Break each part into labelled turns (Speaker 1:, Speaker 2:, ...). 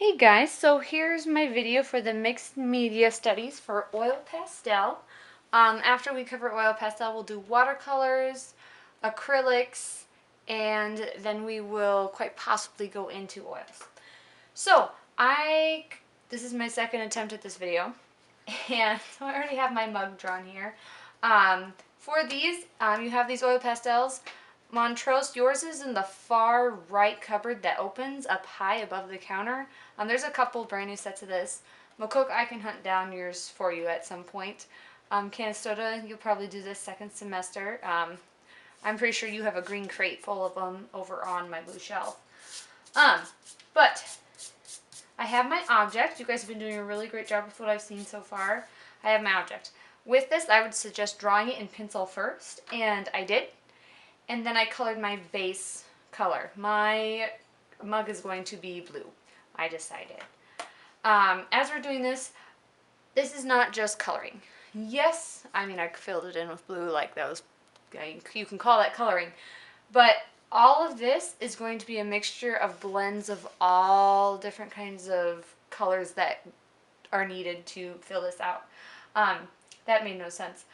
Speaker 1: Hey guys, so here's my video for the mixed media studies for oil pastel. After we cover oil pastel, we'll do watercolors, acrylics, and then we will quite possibly go into oils. So this is my second attempt at this video, and so I already have my mug drawn here. For these, you have these oil pastels. Montrose, yours is in the far right cupboard that opens up high above the counter. There's a couple brand new sets of this. McCook, I can hunt down yours for you at some point. Canastota, you'll probably do this second semester. I'm pretty sure you have a green crate full of them over on my blue shelf. But I have my object. You guys have been doing a really great job with what I've seen so far. I have my object. With this, I would suggest drawing it in pencil first, and I did. And then I colored my base color. My mug is going to be blue, I decided. As we're doing this, this is not just coloring. Yes, I mean I filled it in with blue like those, you can call that coloring. But all of this is going to be a mixture of blends of all different kinds of colors that are needed to fill this out. That made no sense.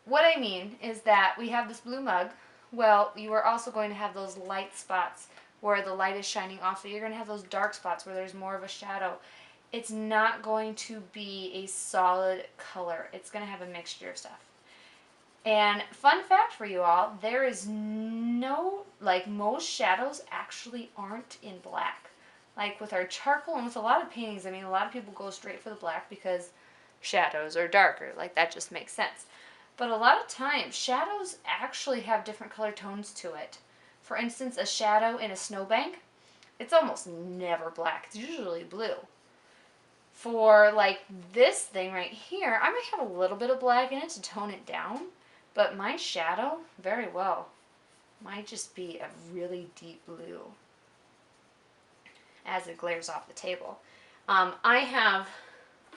Speaker 1: What I mean is that we have this blue mug. Well, you are also going to have those light spots where the light is shining off. So you're going to have those dark spots where there's more of a shadow. It's not going to be a solid color. It's going to have a mixture of stuff. And fun fact for you all, there is no, most shadows actually aren't in black. Like with our charcoal and with a lot of paintings, I mean, a lot of people go straight for the black because shadows are darker. Like that just makes sense. But a lot of times, shadows actually have different color tones to it. For instance, a shadow in a snowbank, it's almost never black. It's usually blue. For like this thing right here, I might have a little bit of black in it to tone it down, but my shadow, very well, might just be a really deep blue as it glares off the table. I have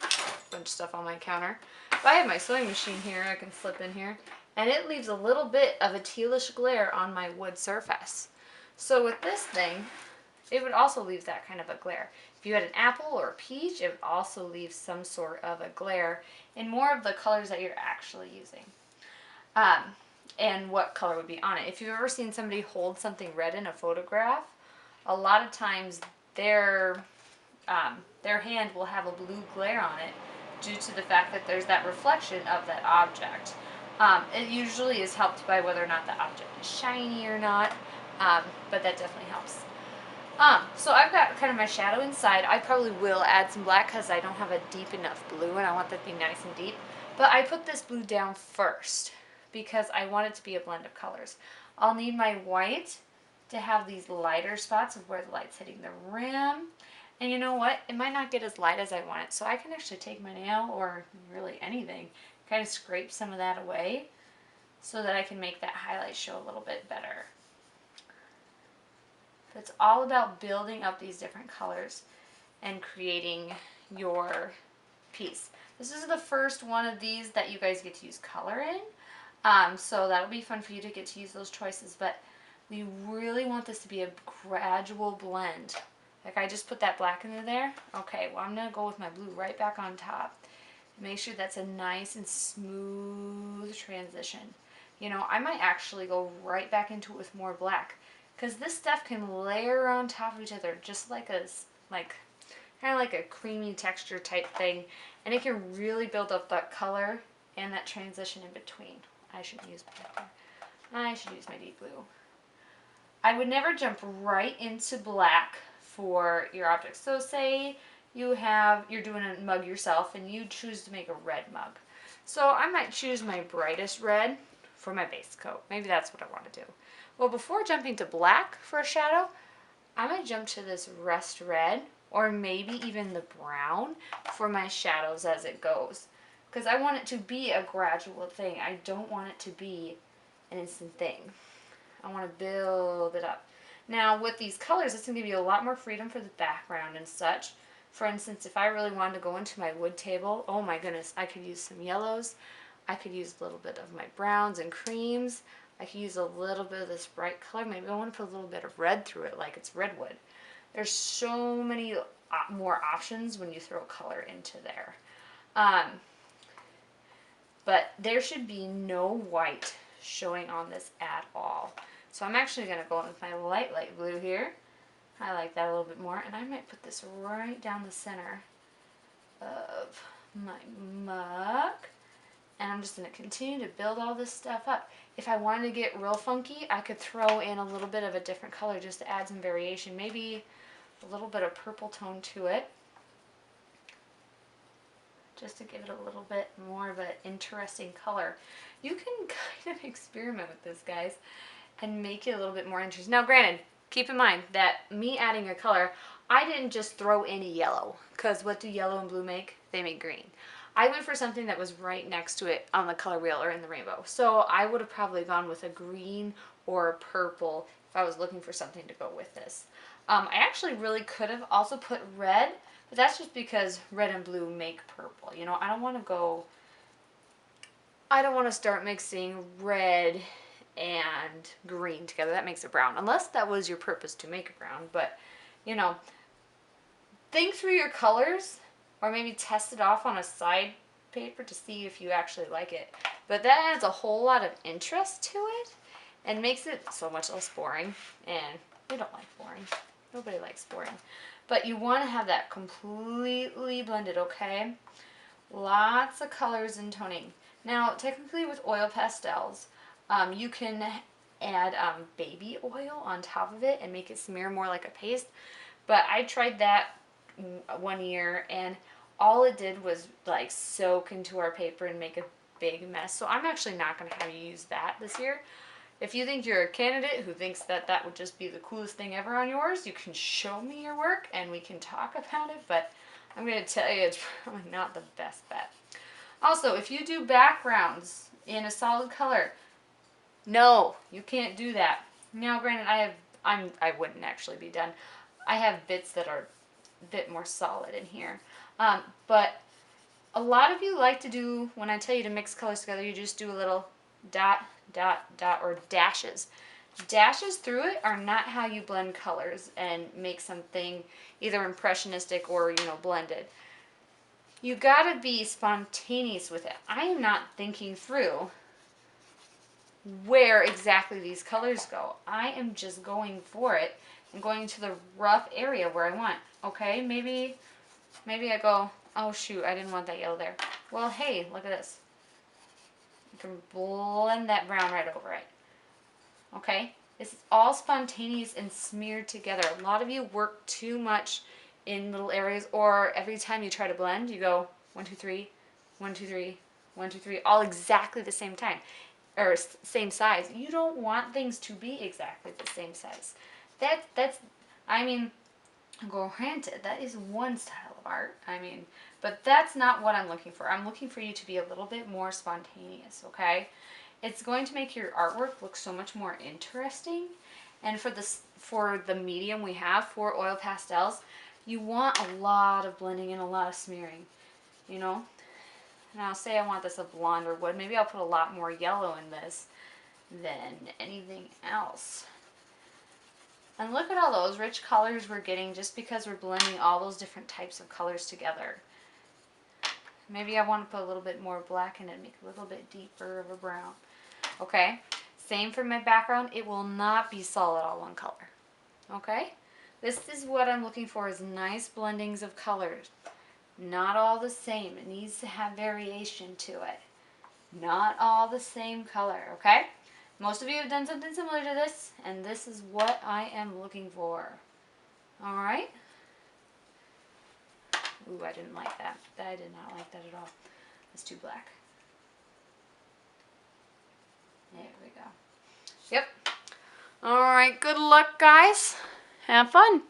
Speaker 1: a bunch of stuff on my counter. If I have my sewing machine here, I can slip in here, and it leaves a little bit of a tealish glare on my wood surface. So with this thing, it would also leave that kind of a glare. If you had an apple or a peach, it would also leave some sort of a glare in more of the colors that you're actually using. And what color would be on it. If you've ever seen somebody hold something red in a photograph, a lot of times their hand will have a blue glare on it due to the fact that there's that reflection of that object. It usually is helped by whether or not the object is shiny or not, but that definitely helps. So I've got kind of my shadow inside. I probably will add some black because I don't have a deep enough blue and I want that to be nice and deep. But I put this blue down first because I want it to be a blend of colors. I'll need my white to have these lighter spots of where the light's hitting the rim. And you know what? It might not get as light as I want it. So I can actually take my nail or really anything, kind of scrape some of that away so that I can make that highlight show a little bit better. But it's all about building up these different colors and creating your piece. This is the first one of these that you guys get to use color in. So that'll be fun for you to get to use those choices. But we really want this to be a gradual blend. Like I just put that black in there. Okay, well I'm going to go with my blue right back on top. Make sure that's a nice and smooth transition. You know, I might actually go right back into it with more black. Because this stuff can layer on top of each other just like kind of like a creamy texture type thing. And it can really build up that color and that transition in between. I should use my deep blue. I would never jump right into black for your object. So say you're doing a mug yourself and you choose to make a red mug. So I might choose my brightest red for my base coat. Maybe that's what I want to do. Well, before jumping to black for a shadow, I might jump to this rust red or maybe even the brown for my shadows as it goes. Because I want it to be a gradual thing. I don't want it to be an instant thing. I want to build it up. Now with these colors, it's going to give you a lot more freedom for the background and such. For instance, if I really wanted to go into my wood table, oh my goodness, I could use some yellows. I could use a little bit of my browns and creams. I could use a little bit of this bright color. Maybe I want to put a little bit of red through it like it's redwood. There's so many more options when you throw color into there. But there should be no white showing on this at all. So I'm actually going to go in with my light blue here. Highlight that a little bit more, and I might put this right down the center of my mug. And I'm just going to continue to build all this stuff up. If I wanted to get real funky, I could throw in a little bit of a different color just to add some variation. Maybe a little bit of purple tone to it, just to give it a little bit more of an interesting color. You can kind of experiment with this, guys, and make it a little bit more interesting. Now, granted, keep in mind that me adding a color, I didn't just throw any yellow, because what do yellow and blue make? They make green. I went for something that was right next to it on the color wheel or in the rainbow. So I would have probably gone with a green or a purple if I was looking for something to go with this. I actually really could have also put red, but that's just because red and blue make purple. You know, I don't want to start mixing red and green together. That makes it brown, unless that was your purpose to make it brown. But, you know, think through your colors, or maybe test it off on a side paper to see if you actually like it. But that adds a whole lot of interest to it and makes it so much less boring. And we don't like boring. Nobody likes boring. But you want to have that completely blended, okay? Lots of colors and toning. Now, technically with oil pastels, you can add baby oil on top of it and make it smear more like a paste. But I tried that one year, and all it did was like soak into our paper and make a big mess. So I'm actually not going to have you use that this year. If you think you're a candidate who thinks that that would just be the coolest thing ever on yours, you can show me your work and we can talk about it, but I'm going to tell you it's probably not the best bet. Also, if you do backgrounds in a solid color, no, you can't do that. Now, granted, I wouldn't actually be done. I have bits that are a bit more solid in here. But a lot of you like to do, when I tell you to mix colors together, you just do a little dot, dot, dot, or dashes. Dashes through it are not how you blend colors and make something either impressionistic or, you know, blended. You gotta be spontaneous with it. I am not thinking through where exactly these colors go. I am just going for it and going to the rough area where I want. Okay, maybe I go, oh shoot, I didn't want that yellow there. Well, hey, look at this. You can blend that brown right over it. Okay, this is all spontaneous and smeared together. A lot of you work too much in little areas, or every time you try to blend, you go 1, 2, 3, 1, 2, 3, 1, 2, 3, all exactly the same time, or same size. You don't want things to be exactly the same size. I mean, granted, that is one style of art. I mean, but that's not what I'm looking for. I'm looking for you to be a little bit more spontaneous, okay? It's going to make your artwork look so much more interesting. And for the medium we have for oil pastels, you want a lot of blending and a lot of smearing, you know? Now, say I want this a blonde or wood. Maybe I'll put a lot more yellow in this than anything else. And look at all those rich colors we're getting just because we're blending all those different types of colors together. Maybe I want to put a little bit more black in it, make it a little bit deeper of a brown. Okay? Same for my background. It will not be solid all one color. Okay? This is what I'm looking for, is nice blendings of colors. Not all the same. It needs to have variation to it. Not all the same color, okay? Most of you have done something similar to this, and this is what I am looking for. Alright? Ooh, I didn't like that. I did not like that at all. It's too black. There we go. Yep. Alright, good luck, guys. Have fun.